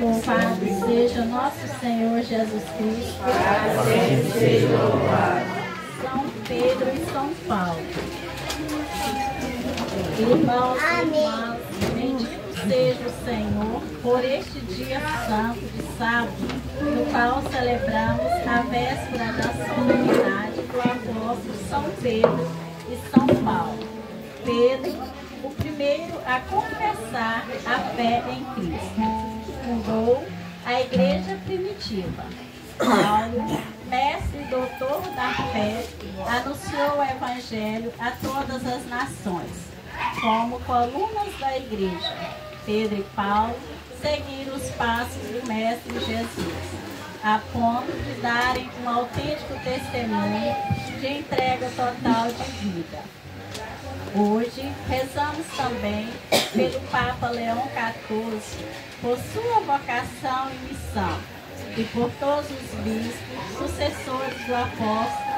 Louvado seja nosso Senhor Jesus Cristo. Seja louvado. São Pedro e São Paulo. Irmãos e irmãs, bendito seja o Senhor por este dia santo de sábado, no qual celebramos a véspera da solenidade do apóstolo São Pedro e São Paulo. Pedro, o primeiro a confessar a fé em Cristo, fundou a igreja primitiva. Paulo, mestre e doutor da fé, anunciou o evangelho a todas as nações. Como colunas da igreja, Pedro e Paulo seguiram os passos do mestre Jesus, a ponto de darem um autêntico testemunho de entrega total de vida. Hoje, rezamos também pelo Papa Leão XIV, por sua vocação e missão, e por todos os bispos, sucessores do apóstolo.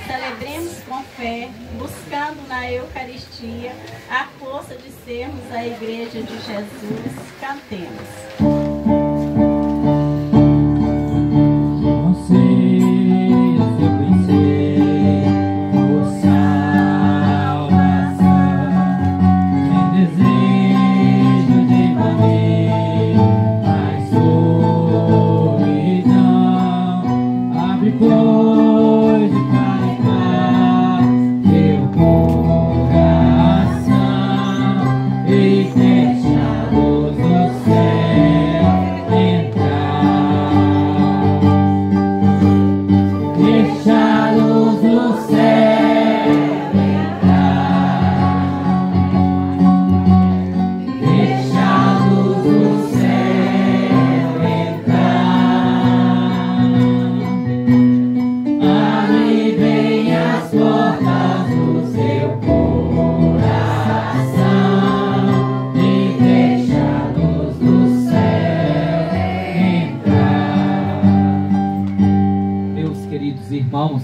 Celebremos com fé, buscando na Eucaristia a força de sermos a Igreja de Jesus. Cantemos.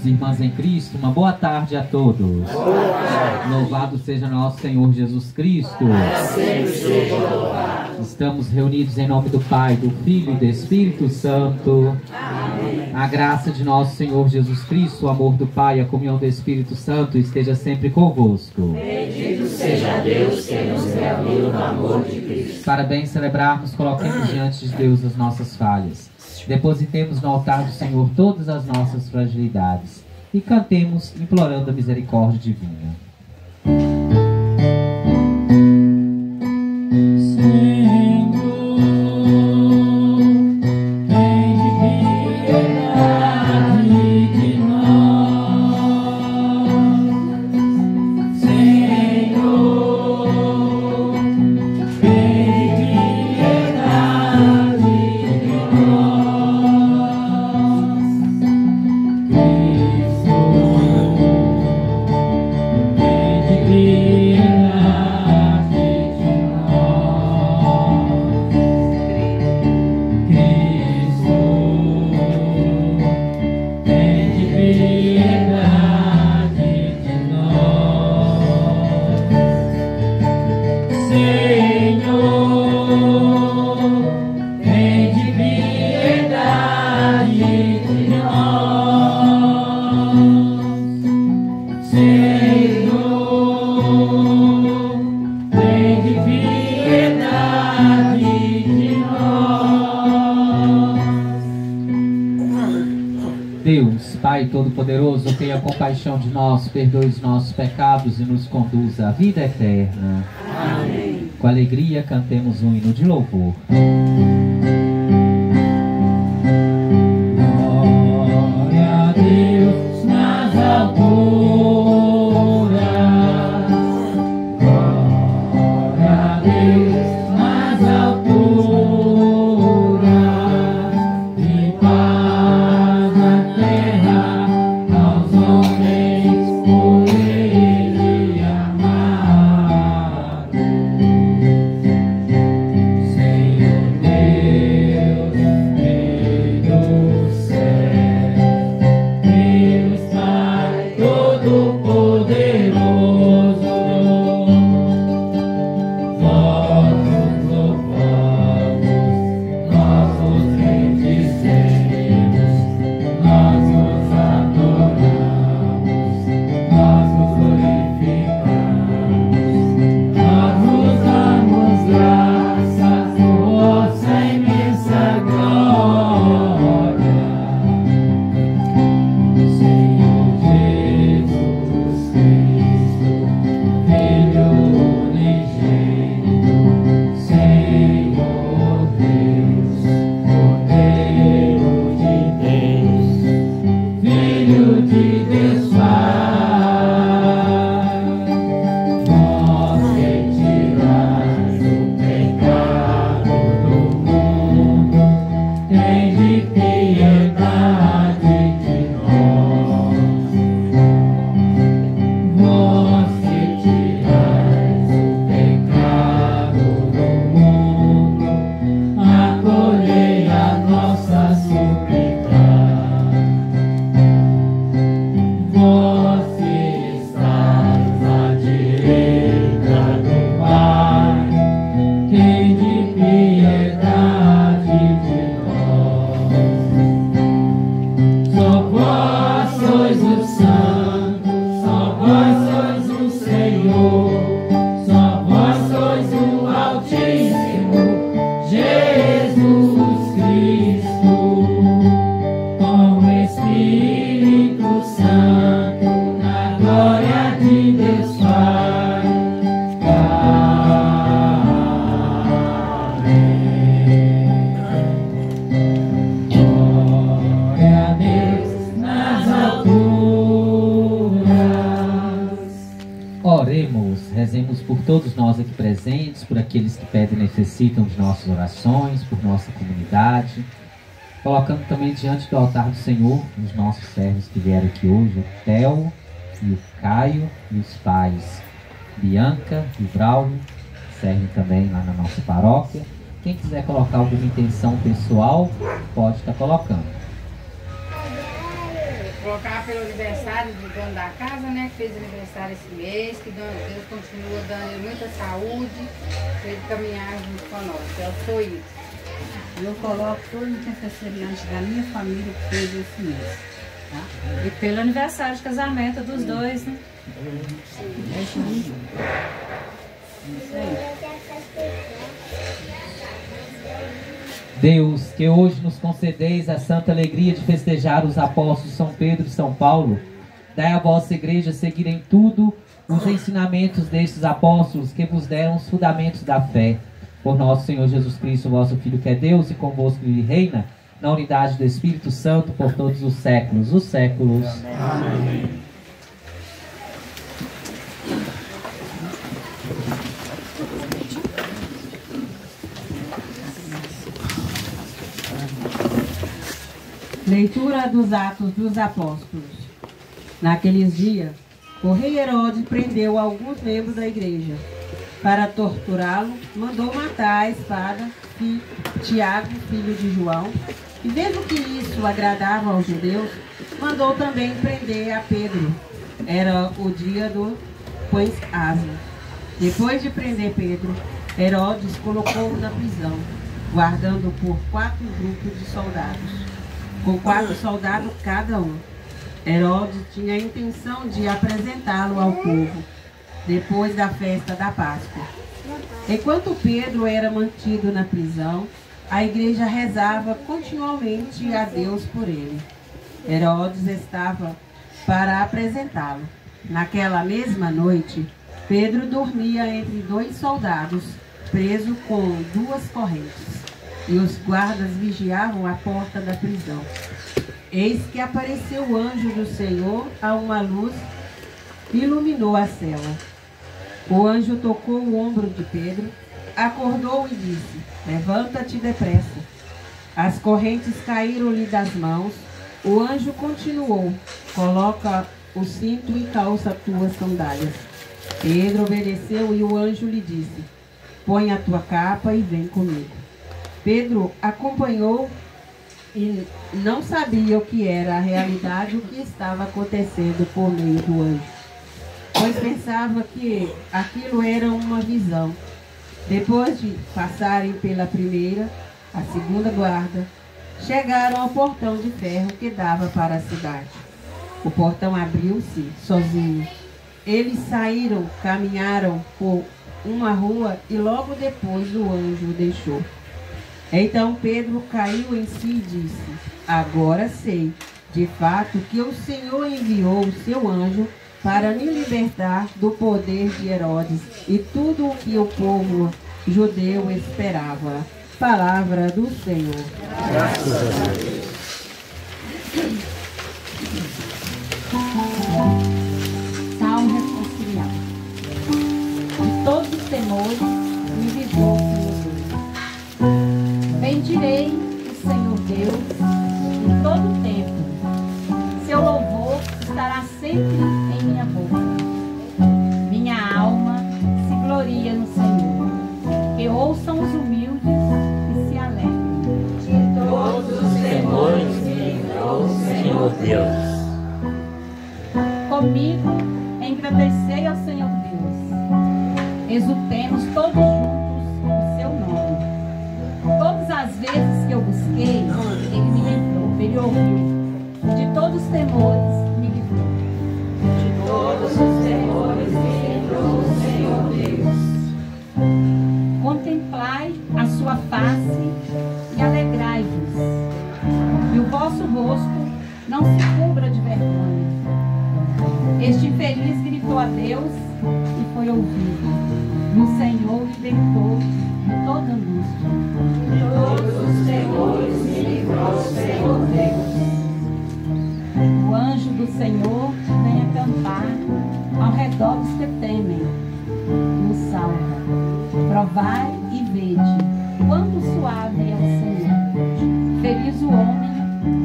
Irmãs em Cristo, uma boa tarde a todos. Louvado seja nosso Senhor Jesus Cristo. Estamos reunidos em nome do Pai, do Filho e do Espírito Santo. Amém. A graça de nosso Senhor Jesus Cristo, o amor do Pai e a comunhão do Espírito Santo esteja sempre convosco. Bendito seja Deus que nos reuniu no amor de Cristo. Para bem celebrarmos, coloquemos diante de Deus as nossas falhas. Depositemos no altar do Senhor todas as nossas fragilidades e cantemos implorando a misericórdia divina. Deus, Pai Todo-Poderoso, tenha compaixão de nós, perdoe os nossos pecados e nos conduza à vida eterna. Amém. Com alegria cantemos um hino de louvor. Glória a Deus nas alturas, glória a Deus nas alturas, e paz na terra aos homens por Ele amados. Senhor Deus Rezemos por todos nós aqui presentes, por aqueles que pedem e necessitam de nossas orações, por nossa comunidade. Colocando também diante do altar do Senhor os nossos servos que vieram aqui hoje, o Theo e o Caio e os pais Bianca e Braulio, que servem também lá na nossa paróquia. Quem quiser colocar alguma intenção pessoal, pode estar colocando. Colocar pelo aniversário do dono da casa, né, que fez aniversário esse mês, que Deus continua dando ele muita saúde, para ele caminhar junto conosco. Eu sou isso. Eu coloco todo o intercessoriante da minha família que fez esse mês. Tá? E pelo aniversário de casamento dos dois, né? Deixa eu ir. Isso aí. Deus, que hoje nos concedeis a santa alegria de festejar os apóstolos São Pedro e São Paulo, dai à vossa igreja seguir em tudo os ensinamentos destes apóstolos que vos deram os fundamentos da fé. Por nosso Senhor Jesus Cristo, vosso Filho, que é Deus e convosco e reina, na unidade do Espírito Santo, por todos os séculos. Amém. Leitura dos Atos dos Apóstolos. Naqueles dias, o rei Herodes prendeu alguns membros da igreja. Para torturá-lo, mandou matar a espada Tiago, filho de João, e vendo que isso agradava aos judeus, mandou também prender a Pedro. Era o dia do Pães Asmos. Depois de prender Pedro, Herodes colocou-o na prisão, guardando por 4 grupos de soldados, com 4 soldados cada um. Herodes tinha a intenção de apresentá-lo ao povo, depois da festa da Páscoa. Enquanto Pedro era mantido na prisão, a igreja rezava continuamente a Deus por ele. Herodes estava para apresentá-lo. Naquela mesma noite, Pedro dormia entre 2 soldados, preso com 2 correntes, e os guardas vigiavam a porta da prisão. Eis que apareceu o anjo do Senhor a uma luz e iluminou a cela. O anjo tocou o ombro de Pedro, acordou e disse: levanta-te depressa. As correntes caíram-lhe das mãos. O anjo continuou: coloca o cinto e calça tuas sandálias. Pedro obedeceu e o anjo lhe disse: põe a tua capa e vem comigo. Pedro acompanhou e não sabia o que era a realidade, o que estava acontecendo por meio do anjo, pois pensava que aquilo era uma visão. Depois de passarem pela primeira, a segunda guarda, chegaram ao portão de ferro que dava para a cidade. O portão abriu-se sozinho. Eles saíram, caminharam por uma rua e logo depois o anjo o deixou. Então Pedro caiu em si e disse: agora sei, de fato, que o Senhor enviou o seu anjo para me libertar do poder de Herodes e tudo o que o povo judeu esperava. Palavra do Senhor. Graças a Deus. Salmo responsorial. De todos os temores me livrou o Senhor Deus. Bendirei o Senhor Deus em todo o tempo. Seu louvor estará sempre em minha boca. Minha alma se gloria no Senhor. Que ouçam os humildes e se alegrem. De todos os temores me livrou o Senhor Deus. Comigo engrandecei ao Senhor Deus. Exultemos todos juntos o seu nome. Todas as vezes que eu busquei, ele me livrou, ele ouviu. De todos os temores me livrou. De todos os temores me livrou o Senhor Deus. Contemplai a sua face e alegrai-vos. E o vosso rosto não se cubra de vergonha. Este infeliz gritou a Deus e foi ouvido. E o Senhor libertou de toda angústia. De todos os temores me livrou o Senhor Deus. O anjo do Senhor vem acampar ao redor todos que temem nos salva. Provai e vede quanto suave é o Senhor. Feliz o homem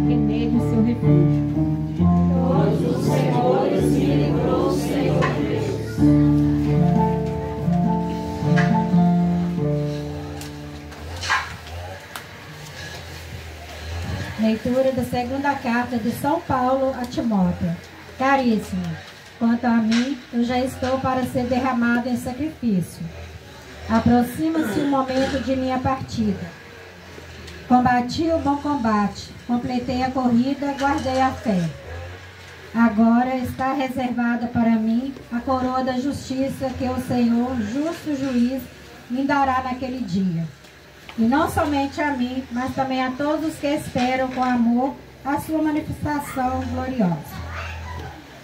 que nele o seu refúgio. Todos os temores me livrou o Senhor Deus. Leitura da segunda carta de São Paulo a Timóteo. Caríssimo, quanto a mim, eu já estou para ser derramado em sacrifício. Aproxima-se o momento de minha partida. Combati o bom combate, completei a corrida, guardei a fé. Agora está reservada para mim a coroa da justiça que o Senhor, justo juiz, me dará naquele dia. E não somente a mim, mas também a todos os que esperam com amor a sua manifestação gloriosa.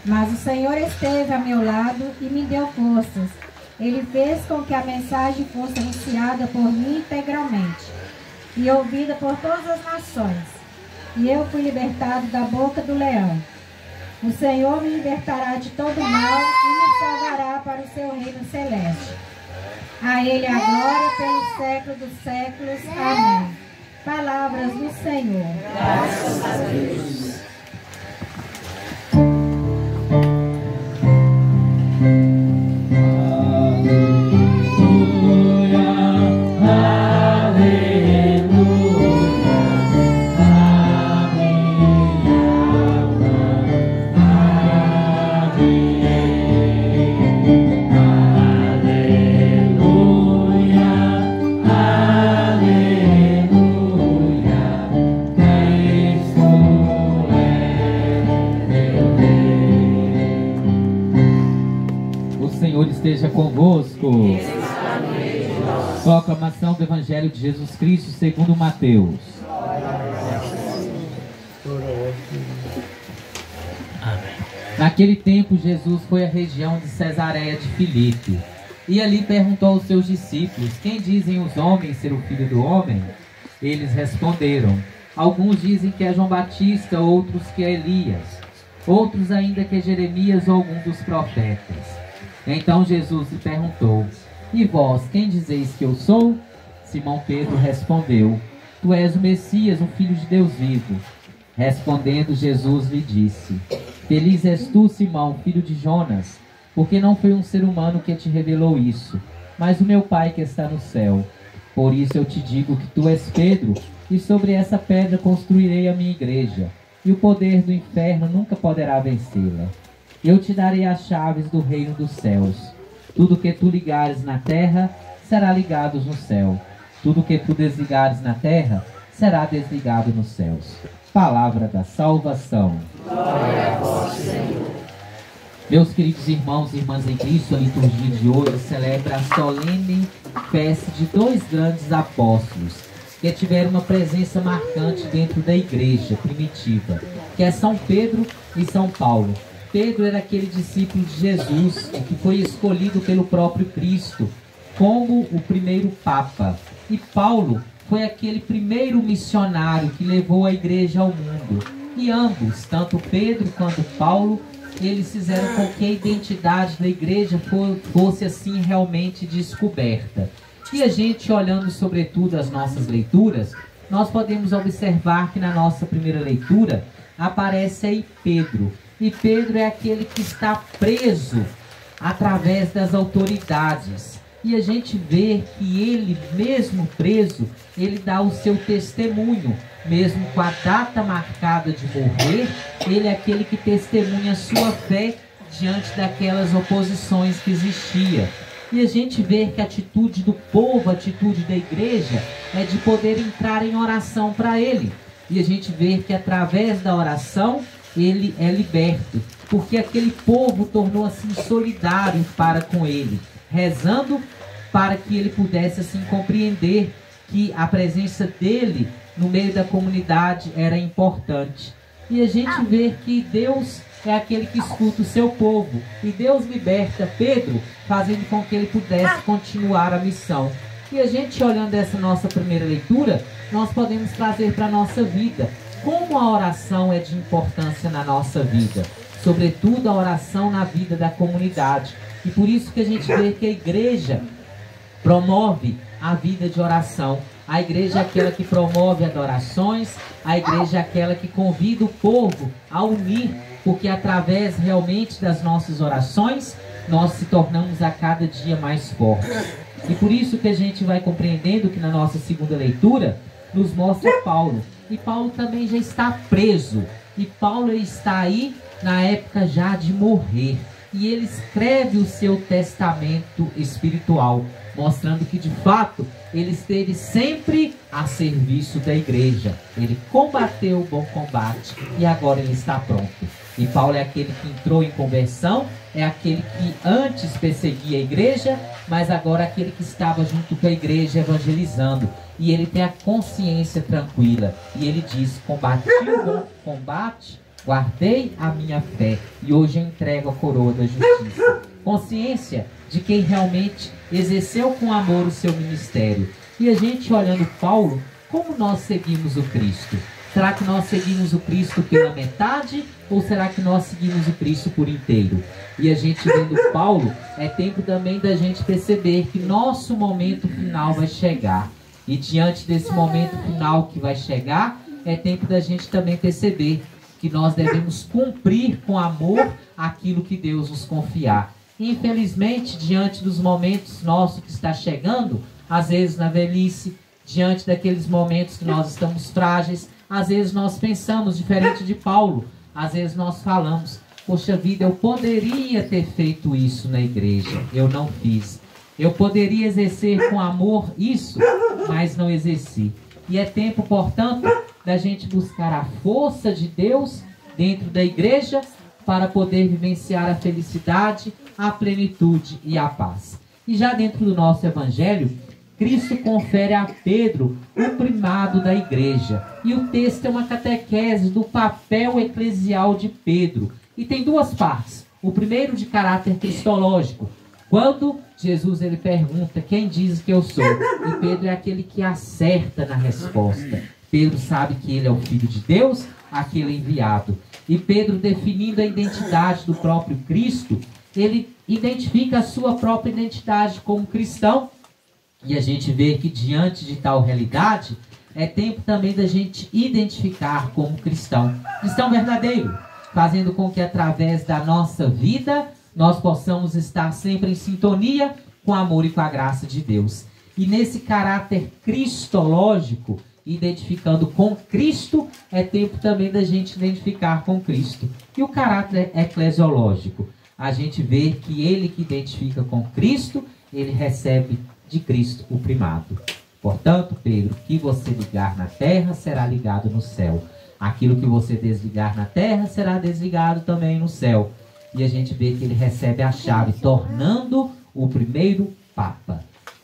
Mas o Senhor esteve a meu lado e me deu forças. Ele fez com que a mensagem fosse anunciada por mim integralmente e ouvida por todas as nações. E eu fui libertado da boca do leão. O Senhor me libertará de todo mal e me salvará para o seu reino celeste. A Ele a glória pelos séculos dos séculos. Amém. Palavras do Senhor. Graças a Deus. Esteja convosco. Proclamação do Evangelho de Jesus Cristo segundo Mateus. Naquele tempo Jesus foi à região de Cesareia de Filipe e ali perguntou aos seus discípulos: quem dizem os homens ser o Filho do Homem? Eles responderam: alguns dizem que é João Batista, outros que é Elias, outros ainda que é Jeremias ou algum dos profetas. Então Jesus lhe perguntou: e vós, quem dizeis que eu sou? Simão Pedro respondeu: tu és o Messias, o Filho de Deus vivo. Respondendo, Jesus lhe disse: feliz és tu, Simão, filho de Jonas, porque não foi um ser humano que te revelou isso, mas o meu Pai que está no céu. Por isso eu te digo que tu és Pedro, e sobre essa pedra construirei a minha igreja, e o poder do inferno nunca poderá vencê-la. Eu te darei as chaves do reino dos céus. Tudo que tu ligares na terra, será ligado no céu. Tudo que tu desligares na terra, será desligado nos céus. Palavra da salvação. Glória a vós, Senhor. Meus queridos irmãos e irmãs em Cristo, a liturgia de hoje celebra a solene festa de dois grandes apóstolos que tiveram uma presença marcante dentro da igreja primitiva, que é São Pedro e São Paulo. Pedro era aquele discípulo de Jesus que foi escolhido pelo próprio Cristo como o primeiro Papa. E Paulo foi aquele primeiro missionário que levou a igreja ao mundo. E ambos, tanto Pedro quanto Paulo, eles fizeram com que a identidade da igreja fosse assim realmente descoberta. E a gente, olhando sobretudo as nossas leituras, nós podemos observar que na nossa primeira leitura aparece aí Pedro. E Pedro é aquele que está preso através das autoridades. E a gente vê que ele, mesmo preso, ele dá o seu testemunho. Mesmo com a data marcada de morrer, ele é aquele que testemunha a sua fé diante daquelas oposições que existiam. E a gente vê que a atitude do povo, a atitude da igreja, é de poder entrar em oração para ele. E a gente vê que através da oração, ele é liberto, porque aquele povo tornou assim solidário para com ele, rezando para que ele pudesse assim compreender que a presença dele no meio da comunidade era importante. E a gente vê que Deus é aquele que escuta o seu povo, e Deus liberta Pedro, fazendo com que ele pudesse continuar a missão. E a gente, olhando essa nossa primeira leitura, nós podemos trazer para a nossa vida como a oração é de importância na nossa vida. sobretudo a oração na vida da comunidade. E por isso que a gente vê que a igreja promove a vida de oração. A igreja é aquela que promove adorações, a igreja é aquela que convida o povo a unir, porque através realmente das nossas orações, nós se tornamos a cada dia mais fortes. E por isso que a gente vai compreendendo que na nossa segunda leitura, nos mostra Paulo. E Paulo também já está preso. E Paulo está aí na época já de morrer. E ele escreve o seu testamento espiritual, mostrando que de fato ele esteve sempre a serviço da igreja. Ele combateu o bom combate e agora ele está pronto. E Paulo é aquele que entrou em conversão, é aquele que antes perseguia a igreja, mas agora é aquele que estava junto com a igreja evangelizando. E ele tem a consciência tranquila. E ele diz: combati o bom combate, guardei a minha fé e hoje eu entrego a coroa da justiça. Consciência de quem realmente exerceu com amor o seu ministério. E a gente olhando Paulo, como nós seguimos o Cristo? Será que nós seguimos o Cristo pela metade ou será que nós seguimos o Cristo por inteiro? E a gente vendo Paulo, é tempo também da gente perceber que nosso momento final vai chegar. E diante desse momento final que vai chegar, é tempo da gente também perceber que nós devemos cumprir com amor aquilo que Deus nos confiar. Infelizmente, diante dos momentos nossos que está chegando, às vezes na velhice, diante daqueles momentos que nós estamos frágeis, às vezes nós pensamos diferente de Paulo. Às vezes nós falamos: poxa vida, eu poderia ter feito isso na igreja, eu não fiz. Eu poderia exercer com amor isso, mas não exerci. E é tempo, portanto, da gente buscar a força de Deus dentro da igreja para poder vivenciar a felicidade, a plenitude e a paz. E já dentro do nosso evangelho, Cristo confere a Pedro o primado da igreja. E o texto é uma catequese do papel eclesial de Pedro. E tem duas partes. O primeiro de caráter cristológico, quando Jesus ele pergunta: quem diz que eu sou? E Pedro é aquele que acerta na resposta. Pedro sabe que ele é o Filho de Deus, aquele enviado. E Pedro, definindo a identidade do próprio Cristo, ele identifica a sua própria identidade como cristão. E a gente vê que diante de tal realidade, é tempo também da gente identificar como cristão. Cristão verdadeiro, fazendo com que através da nossa vida, nós possamos estar sempre em sintonia com o amor e com a graça de Deus. E nesse caráter cristológico, identificando com Cristo, é tempo também da gente identificar com Cristo. E o caráter eclesiológico, a gente vê que ele que identifica com Cristo, ele recebe de Cristo o primado. Portanto, Pedro, o que você ligar na terra será ligado no céu. Aquilo que você desligar na terra será desligado também no céu. E a gente vê que ele recebe a chave, tornando o primeiro Papa,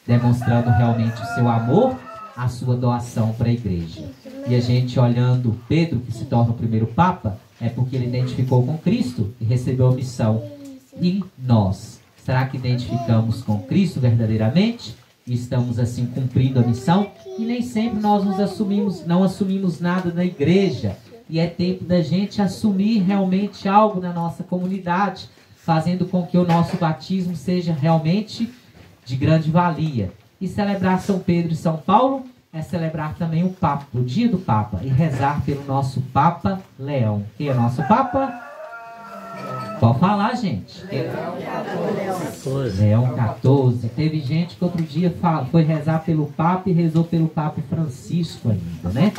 demonstrando realmente o seu amor, a sua doação para a igreja. E a gente olhando Pedro, que se torna o primeiro Papa, é porque ele identificou com Cristo e recebeu a missão. E nós, será que identificamos com Cristo verdadeiramente? E estamos assim cumprindo a missão? E nem sempre nós não assumimos nada na igreja. E é tempo da gente assumir realmente algo na nossa comunidade, fazendo com que o nosso batismo seja realmente de grande valia. E celebrar São Pedro e São Paulo é celebrar também o Papa, o dia do Papa, e rezar pelo nosso Papa Leão. Quem é nosso Papa? Pode falar, gente. Leão 14. Teve gente que outro dia foi rezar pelo Papa e rezou pelo Papa Francisco ainda, né?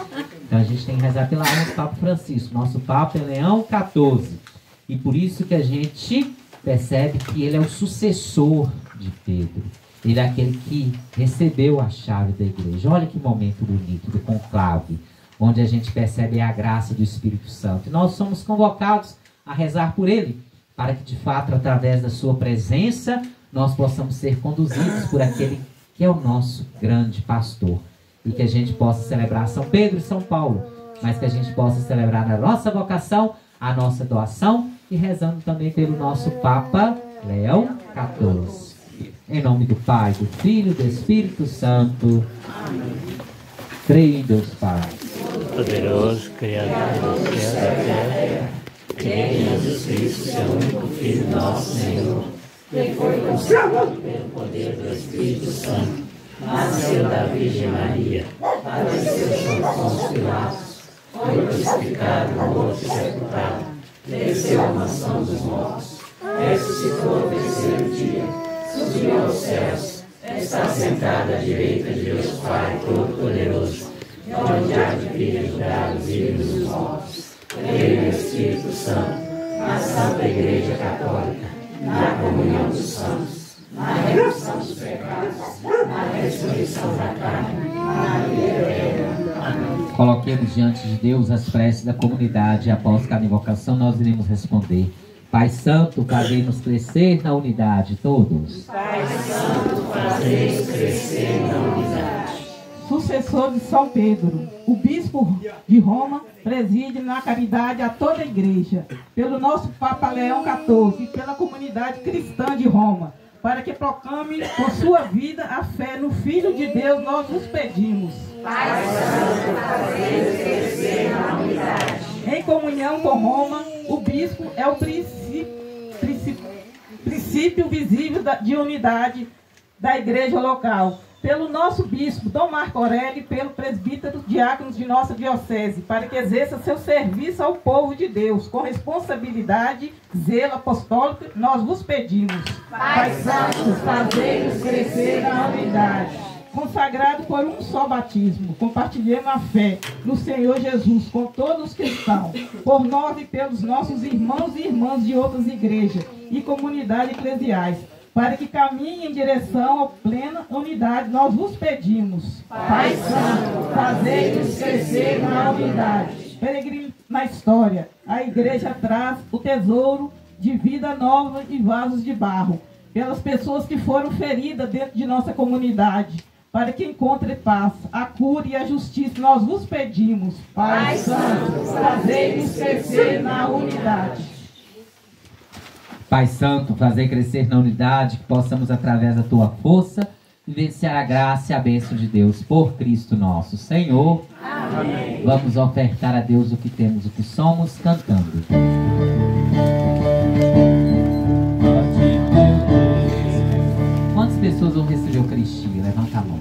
Então a gente tem que rezar pela alma do Papa Francisco. Nosso Papa é Leão 14. E por isso que a gente percebe que ele é o sucessor de Pedro. Ele é aquele que recebeu a chave da igreja. Olha que momento bonito do conclave, onde a gente percebe a graça do Espírito Santo. E nós somos convocados a rezar por ele, para que de fato, através da sua presença, nós possamos ser conduzidos por aquele que é o nosso grande pastor. E que a gente possa celebrar São Pedro e São Paulo, mas que a gente possa celebrar na nossa vocação, a nossa doação, e rezando também pelo nosso Papa Leão 14. Em nome do Pai, do Filho e do Espírito Santo. Amém. Creio em Deus Pai, poderoso, Criador do céu e da terra, Creio em Jesus Cristo, seu único Filho, nosso Senhor, que foi concebido pelo poder do Espírito Santo, nasceu da Virgem Maria, padeceu sob Pôncio Pilatos, foi crucificado, morto e sepultado, desceu à mansão dos mortos, ressuscitou ao terceiro dia, subiu aos céus, está sentado à direita de Deus Pai Todo-Poderoso, de onde há de vir julgar os vivos e os mortos. Creio no Espírito Santo, na Santa Igreja Católica, na comunhão dos santos, na remissão dos pecados, na ressurreição da carne, na vida eterna. Amém. Coloquemos diante de Deus as preces da comunidade e após cada invocação nós iremos responder. Pai Santo, fazei-nos crescer na unidade, todos. Pai Santo, fazei-nos crescer na unidade. Sucessor de São Pedro, o bispo de Roma preside na caridade a toda a igreja, pelo nosso Papa Leão XIV e pela comunidade cristã de Roma, para que proclame com sua vida a fé no Filho de Deus, nós nos pedimos. Pai Santo, fazei-nos crescer na unidade. Em comunhão com Roma, o bispo é o princípio visível de unidade da igreja local. Pelo nosso bispo, Dom Marco Aurélio, e pelo presbítero diáconos de nossa diocese, para que exerça seu serviço ao povo de Deus, com responsabilidade, zelo apostólico, nós vos pedimos. Pai Santo, fazei-nos crescer na unidade. Consagrado por um só batismo, compartilhemos a fé no Senhor Jesus com todos os cristãos, por nós e pelos nossos irmãos e irmãs de outras igrejas e comunidades eclesiais, para que caminhem em direção à plena unidade, nós vos pedimos. Pai Santo, fazei-nos crescer na unidade. Peregrino na história, a igreja traz o tesouro de vida nova e vasos de barro, pelas pessoas que foram feridas dentro de nossa comunidade, para que encontre paz, a cura e a justiça, nós vos pedimos. Pai Santo, fazei-nos crescer na unidade. Pai Santo, fazer crescer na unidade, que possamos, através da tua força, vivenciar a graça e a bênção de Deus por Cristo nosso Senhor. Amém. Vamos ofertar a Deus o que temos, o que somos, cantando. Quantas pessoas vão receber o Cristinho? Levanta a mão.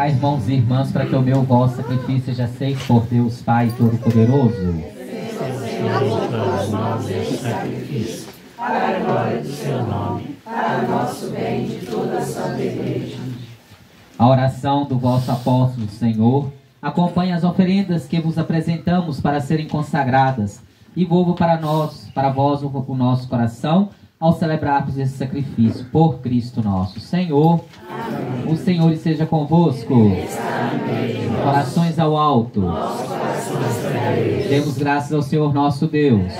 Irmãos e irmãs, para que o meu vosso sacrifício seja aceito por Deus Pai Todo-Poderoso. Para a glória do seu nome, para o nosso bem de toda a Santa Igreja. A oração do vosso apóstolo, Senhor, acompanhe as oferendas que vos apresentamos para serem consagradas e volva para nós, para vós o nosso coração, ao celebrarmos esse sacrifício por Cristo nosso Senhor. Amém. O Senhor esteja convosco. Corações ao alto. Demos graças ao Senhor nosso Deus.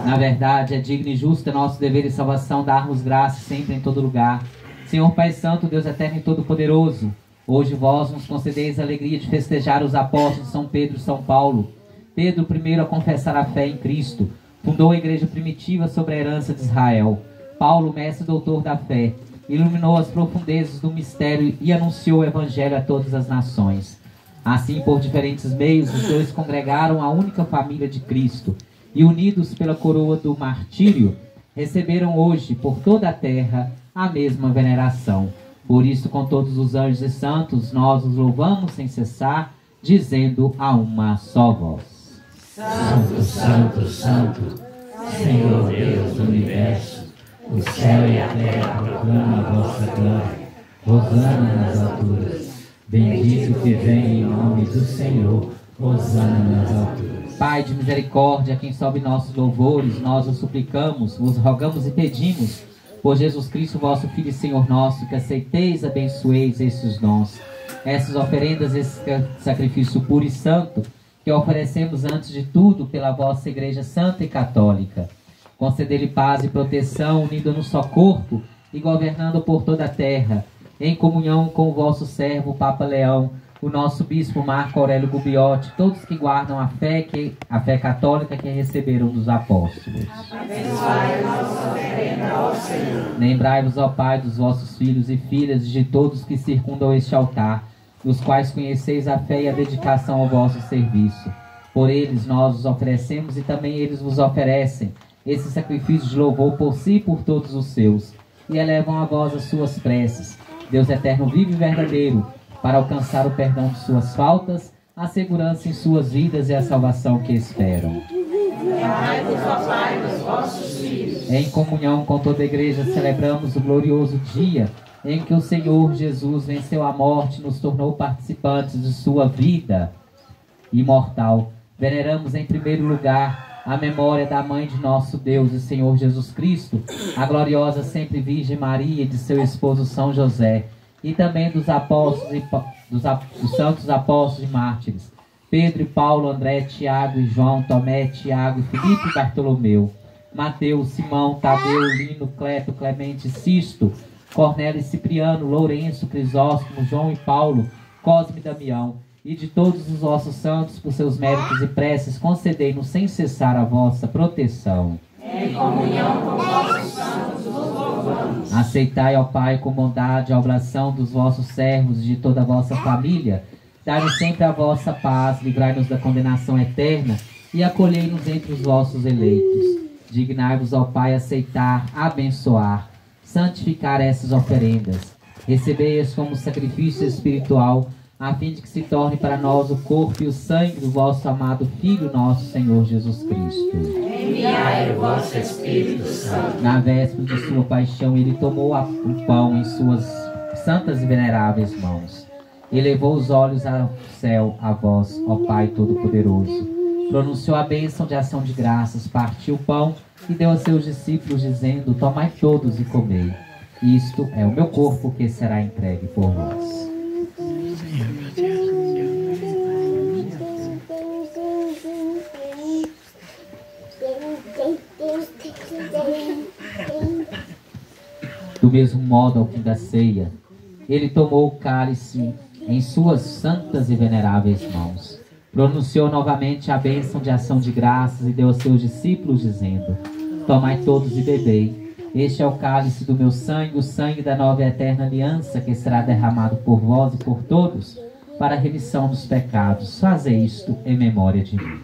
Na verdade, é digno e justo, é nosso dever e salvação darmos graças sempre em todo lugar. Senhor Pai Santo, Deus Eterno e Todo-Poderoso, hoje vós nos concedeis a alegria de festejar os apóstolos São Pedro e São Paulo. Pedro, primeiro a confessar a fé em Cristo, fundou a igreja primitiva sobre a herança de Israel. Paulo, mestre doutor da fé, iluminou as profundezas do mistério e anunciou o evangelho a todas as nações. Assim, por diferentes meios, os dois congregaram a única família de Cristo e, unidos pela coroa do martírio, receberam hoje, por toda a terra, a mesma veneração. Por isso, com todos os anjos e santos, nós os louvamos sem cessar, dizendo a uma só voz: Santo, Santo, Santo, Senhor Deus do Universo, o céu e a terra proclamam a vossa glória. Hosana nas alturas. Bendito que vem em nome do Senhor. Hosana nas alturas. Pai de misericórdia, a quem sobe nossos louvores, nós o suplicamos, vos rogamos e pedimos, por Jesus Cristo, vosso Filho e Senhor nosso, que aceiteis e abençoeis esses dons, essas oferendas, esse sacrifício puro e santo, que oferecemos antes de tudo pela vossa Igreja Santa e Católica. Concedei-lhe paz e proteção, unido no só corpo e governando por toda a terra, em comunhão com o vosso servo, o Papa Leão, o nosso Bispo Marco Aurélio Gubbiotti, todos que guardam a fé católica que receberam dos apóstolos. Abençoai a nossa oferenda ao Senhor. Lembrai-vos, ó Pai, dos vossos filhos e filhas e de todos que circundam este altar, dos quais conheceis a fé e a dedicação ao vosso serviço. Por eles nós os oferecemos e também eles vos oferecem esse sacrifício de louvor por si e por todos os seus, e elevam a vós as suas preces, Deus eterno, vivo e verdadeiro, para alcançar o perdão de suas faltas, a segurança em suas vidas e a salvação que esperam. Lembrai-vos, ó Pai, dos vossos filhos. Em comunhão com toda a igreja celebramos o glorioso dia em que o Senhor Jesus venceu a morte e nos tornou participantes de sua vida imortal. Veneramos em primeiro lugar a memória da Mãe de nosso Deus e Senhor Jesus Cristo, a gloriosa sempre Virgem Maria e de seu esposo São José, e também dos apóstolos dos santos apóstolos e mártires, Pedro e Paulo, André, Tiago e João, Tomé, Tiago, Filipe e Bartolomeu, Mateus, Simão, Tadeu, Lino, Cleto, Clemente, Sisto, Cornélio e Cipriano, Lourenço, Crisóstomo, João e Paulo, Cosme e Damião, e de todos os vossos santos, por seus méritos e preces, concedei-nos sem cessar a vossa proteção. Em comunhão com vossos santos vos louvamos. Aceitai, ó Pai, com bondade a oblação dos vossos servos e de toda a vossa família. Dai-nos sempre a vossa paz, livrai-nos da condenação eterna e acolhei-nos entre os vossos eleitos. Dignai-vos, ó Pai, aceitar, abençoar, santificar essas oferendas. Recebei-as como sacrifício espiritual, a fim de que se torne para nós o corpo e o sangue do vosso amado Filho, nosso Senhor Jesus Cristo. Enviai o vosso Espírito Santo. Na véspera de sua paixão, ele tomou o pão em suas santas e veneráveis mãos. Elevou os olhos ao céu a vós, ó Pai Todo-Poderoso. Pronunciou a bênção de ação de graças, partiu o pão e deu a seus discípulos, dizendo: tomai todos e comei. Isto é o meu corpo que será entregue por vós. Do mesmo modo, ao fim da ceia, ele tomou o cálice em suas santas e veneráveis mãos, pronunciou novamente a bênção de ação de graças e deu aos seus discípulos, dizendo: tomai todos e bebei. Este é o cálice do meu sangue, o sangue da nova e eterna aliança, que será derramado por vós e por todos, para a remissão dos pecados. Fazei isto em memória de mim.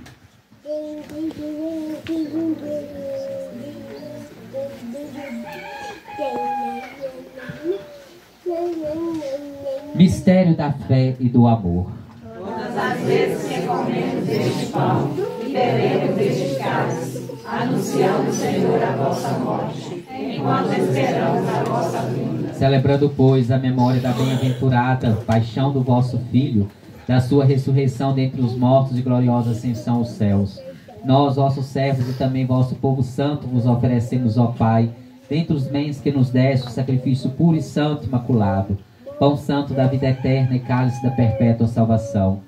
Mistério da fé e do amor. Todas as vezes que comemos deste pão e bebemos deste cálice, anunciando, Senhor, a vossa morte, enquanto esperamos a vossa vinda. Celebrando, pois, a memória da bem-aventurada paixão do vosso Filho, da sua ressurreição dentre os mortos e gloriosa ascensão aos céus, nós, vossos servos e também vosso povo santo, vos oferecemos, ó Pai, dentre os bens que nos deste, o sacrifício puro e santo, imaculado, pão santo da vida eterna e cálice da perpétua salvação.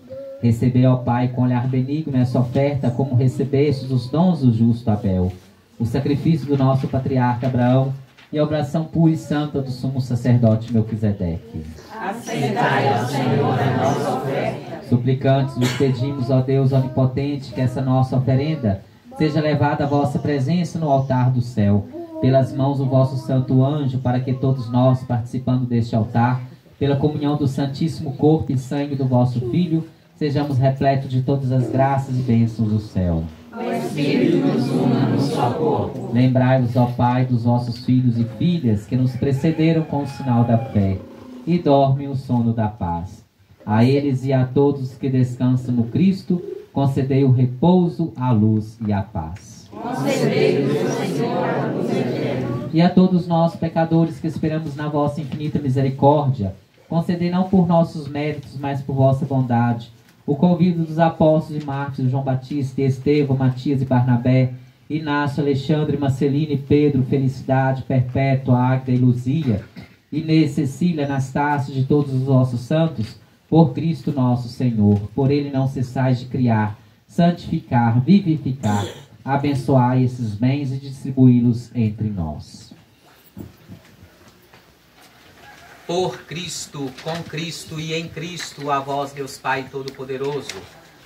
Recebei, ó Pai, com olhar benigno essa oferta, como recebestes os dons do justo Abel, o sacrifício do nosso patriarca Abraão e a oração pura e santa do sumo sacerdote Melquisedeque. Aceitai, ó Senhor, a nossa oferta. Suplicantes, vos pedimos, ó Deus onipotente, que essa nossa oferenda seja levada à vossa presença no altar do céu, pelas mãos do vosso santo anjo, para que todos nós, participando deste altar, pela comunhão do santíssimo corpo e sangue do vosso Filho, sejamos repletos de todas as graças e bênçãos do céu. O Espírito nos una no só corpo. Lembrai-vos, ó Pai, dos vossos filhos e filhas que nos precederam com o sinal da fé e dormem o sono da paz. A eles e a todos que descansam no Cristo, concedei o repouso, a luz e a paz. Concedei-nos, Senhor, a luz eterna. E a todos nós, pecadores, que esperamos na vossa infinita misericórdia, concedei não por nossos méritos, mas por vossa bondade, o convívio dos apóstolos e mártires João Batista, Estevão, Matias e Barnabé, Inácio, Alexandre, Marcelino, Pedro, Felicidade, Perpétua, Águeda e Luzia, Inês, Cecília, Anastácio, de todos os vossos santos, por Cristo nosso Senhor. Por ele não cessais de criar, santificar, vivificar, abençoai esses bens e distribuí-los entre nós. Por Cristo, com Cristo e em Cristo, a vós, Deus Pai Todo-Poderoso,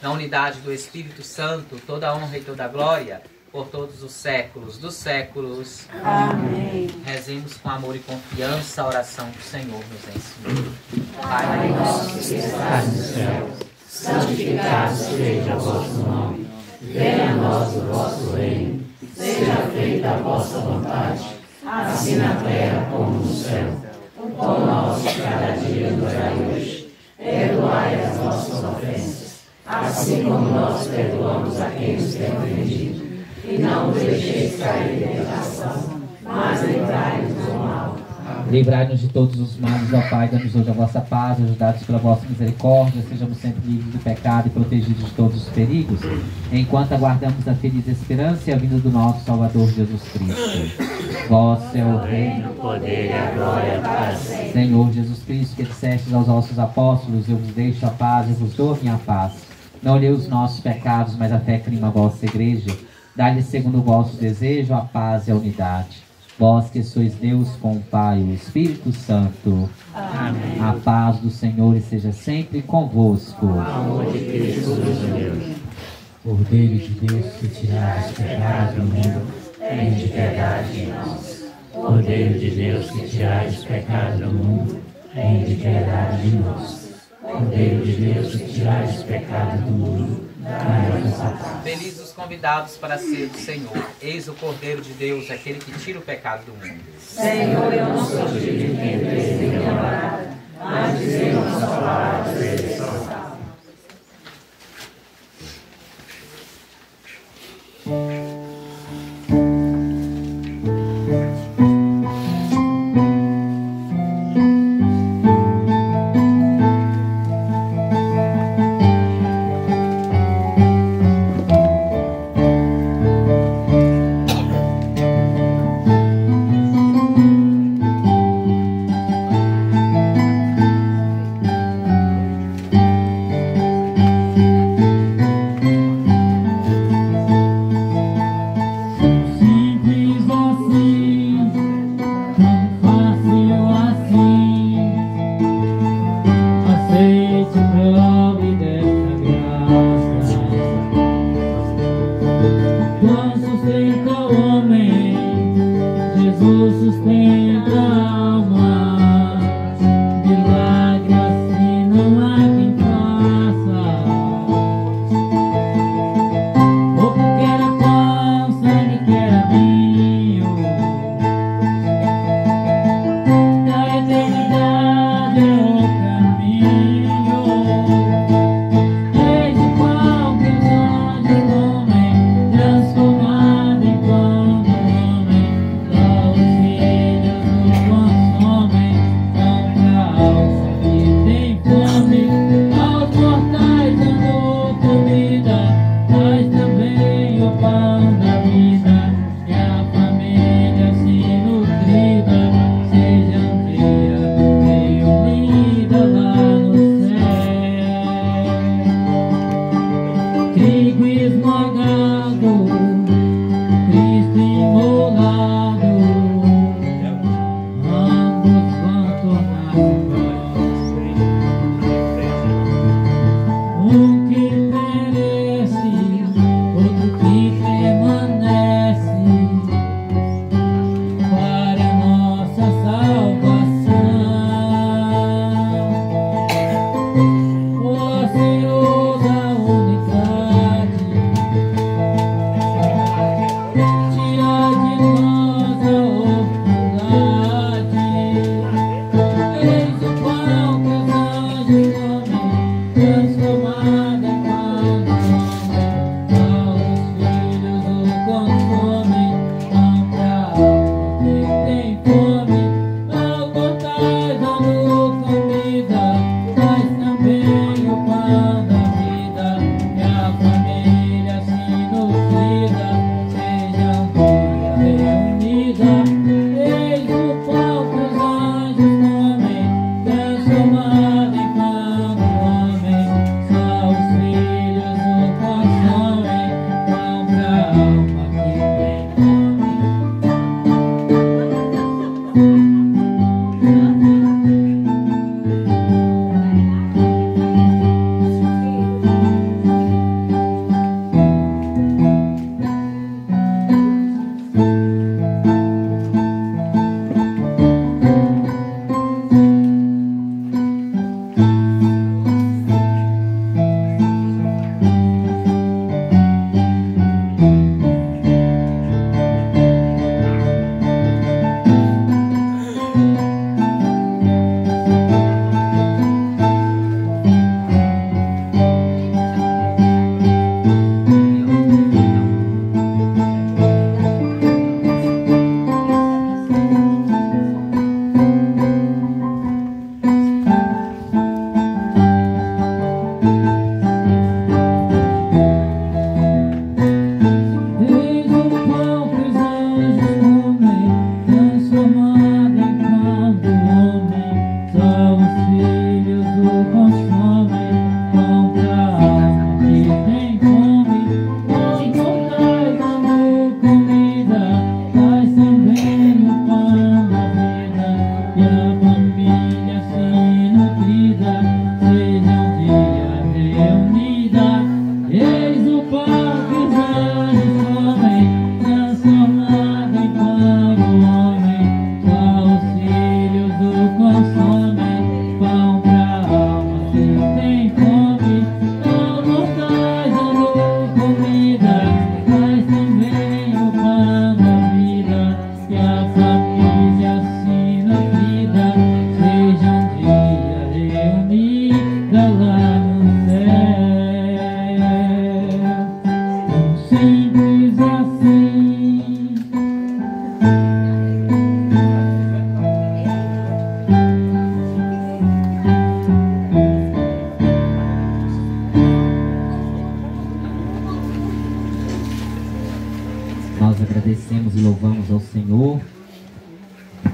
na unidade do Espírito Santo, toda a honra e toda a glória, por todos os séculos dos séculos. Amém. Rezemos com amor e confiança a oração que o Senhor nos ensinou. Pai nosso que estás no céu, santificado seja o vosso nome. Venha a nós o vosso reino. Seja feita a vossa vontade, assim na terra como no céu. O pão nosso de cada dia nos dai hoje. Perdoai as nossas ofensas, assim como nós perdoamos a quem nos tem ofendido. E não nos deixeis cair em tentação, mas livrai-nos do mal. Livrai-nos de todos os males, ó Pai, dá-nos hoje a vossa paz, ajudados pela vossa misericórdia, sejamos sempre livres do pecado e protegidos de todos os perigos, enquanto aguardamos a feliz esperança e a vinda do nosso Salvador Jesus Cristo. Vosso é o reino, O poder e a glória para sempre. Senhor Jesus Cristo, que dissestes aos vossos apóstolos, eu vos deixo a paz e vos dou a minha paz. Não olhei os nossos pecados, mas a fé crima a vossa igreja. Dá-lhe segundo o vosso desejo a paz e a unidade. Vós que sois Deus com o Pai e o Espírito Santo. Amém. A paz do Senhor esteja sempre convosco. Amor de Cristo, Deus. Cordeiro de Deus, que tirais os pecados do mundo, Tem de piedade de nós. Cordeiro de Deus, que tirais os pecados do mundo, tem de piedade de nós. Cordeiro de Deus, que tirais os pecados do mundo, dai-nos a paz. Felizes os convidados para ser do Senhor. Eis o Cordeiro de Deus, aquele que tira o pecado do mundo. Senhor, eu não sou digno de entrar em minha morada, mas dizer uma só palavra e serei salvo. transformado em pão do homem, dá os filhos do consomme.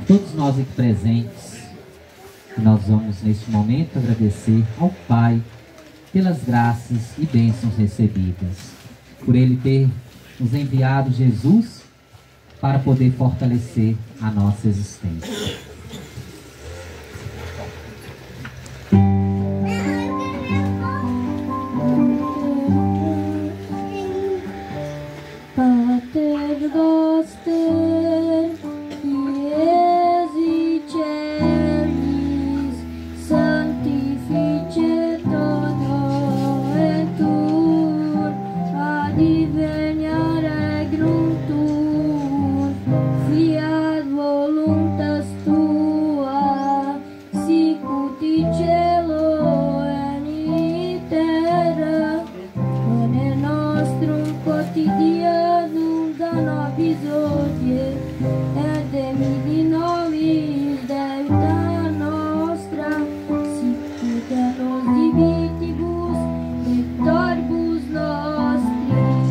todos nós aqui presentes, que nós vamos neste momento agradecer ao Pai pelas graças e bênçãos recebidas, por Ele ter nos enviado Jesus para poder fortalecer a nossa existência. Pater noster, qui es in celis, sanctificetur nometur, adveniat regnum tuum, fiat voluntas tua, sicut in cielo et in terra. Pane nostrum quotidianum da nobis hodie, et dimitti nobis debita nostra, sicut et nos dimittibus debitores nostris,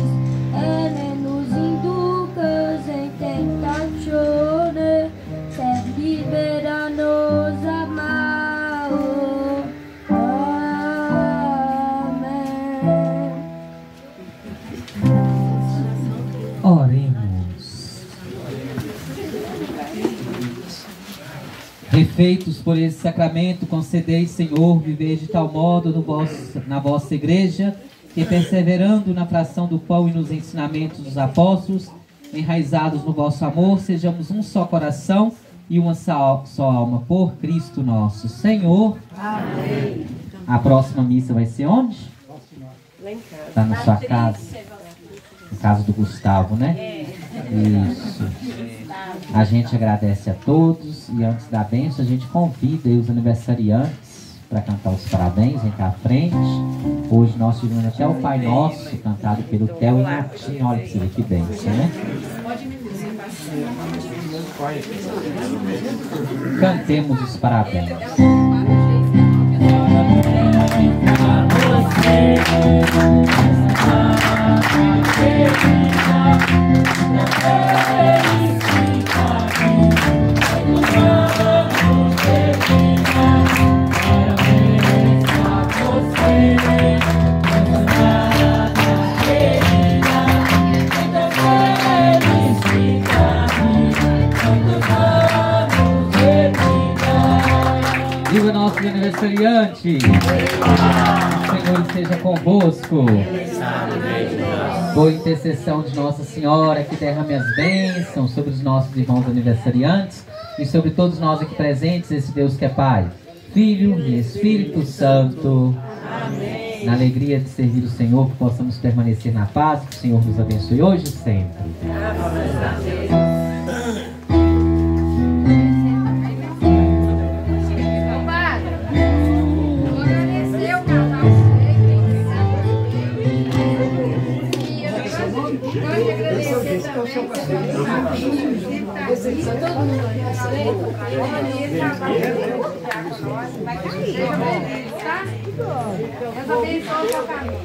et ne nos inducas in tentatione, sed libera-nos a malo. Amen. Oremos. Refeitos por esse sacramento, concedei, Senhor, viver de tal modo na vossa igreja, que perseverando na fração do pão e nos ensinamentos dos apóstolos, enraizados no vosso amor, sejamos um só coração e uma só alma, por Cristo nosso Senhor. Amém. A próxima missa vai ser onde? Lá em casa. Está na sua casa? No caso do Gustavo, né? Isso. A gente agradece a todos e antes da bênção a gente convida os aniversariantes para cantar os parabéns, vem cá à frente. Hoje nós tivemos até o Pai Nosso, cantado pelo Theo e Martinho. Olha pra você ver que bênção, né? Cantemos os parabéns. Viva nossos aniversariantes! O Senhor esteja convosco. Por intercessão de Nossa Senhora, que derrame as bênçãos sobre os nossos irmãos aniversariantes e sobre todos nós aqui presentes, esse Deus que é Pai, Filho e Espírito Santo. Amém. Na alegria de servir o Senhor, que possamos permanecer na paz, que o Senhor nos abençoe hoje e sempre. Amém. Deus abençoe o seu caminho.